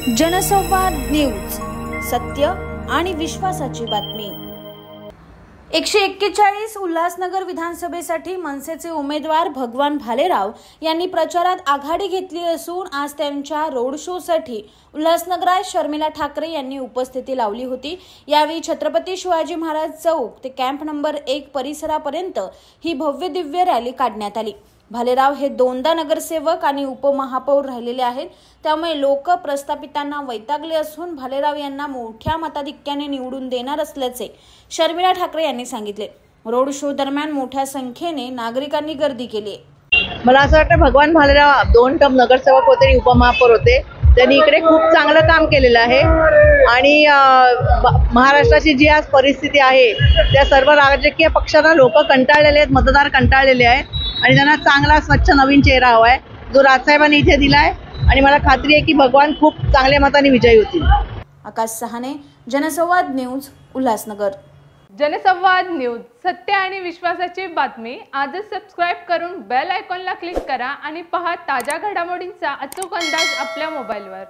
जनसंवाद न्यूज, सत्य आणि विश्वासाची बातमी। 141 उल्हासनगर विधानसभेसाठी मनसेचे उमेदवार भगवान भालेराव यांनी प्रचारात आघाडी घेतली असून आज त्यांच्या रोड शो साठी उल्हासनगरात शर्मिला ठाकरे यांनी उपस्थिती लावली होती। यावेळी छत्रपती शिवाजी महाराज चौक ते कॅम्प नंबर 1 परिसरापर्यंत ही भव्य दिव्य रॅली काढण्यात आली। भालेराव हे दोनदा नगरसेवक आणि उपमहापौर राहिलेले आहेत, त्यामुळे लोक प्रस्थापितांना वैतागले असून भालेराव यांना मोठ्या मताधिक्याने निवडून देणार असल्याचे शर्मिला ठाकरे यांनी सांगितले। रोड शो दरम्यान मोठ्या संख्येने नागरिकांनी गर्दी केली। मला असं वाटतं भगवान भालेराव 2 टर्म नगरसेवक होते आणि उपमहापौर होते। त्यांनी इकडे खूप चांगलं काम केलेलं आहे आणि महाराष्ट्राची जी आज परिस्थिती आहे त्या सर्व राजकीय पक्षांना लोक कंटाळलेले आहेत, मतदार कंटाळलेले आहेत आणि त्यांना चांगला स्वच्छ नवीन चेहरा हवा आहे जो राजसाहेबांनी इथे दिलाय आणि मला खात्री आहे की भगवान खूप चांगल्या मताने विजयी होतील। आकाश सहाने, जनसंवाद न्यूज, उल्हासनगर। जनसंवाद न्यूज, सत्य आणि विश्वासाची बातमी। आजच सबस्क्राइब करून बेल आयकॉनला क्लिक करा आणि पहा ताज्या घडामोडींचा अचूक अंदाज आपल्या मोबाईलवर।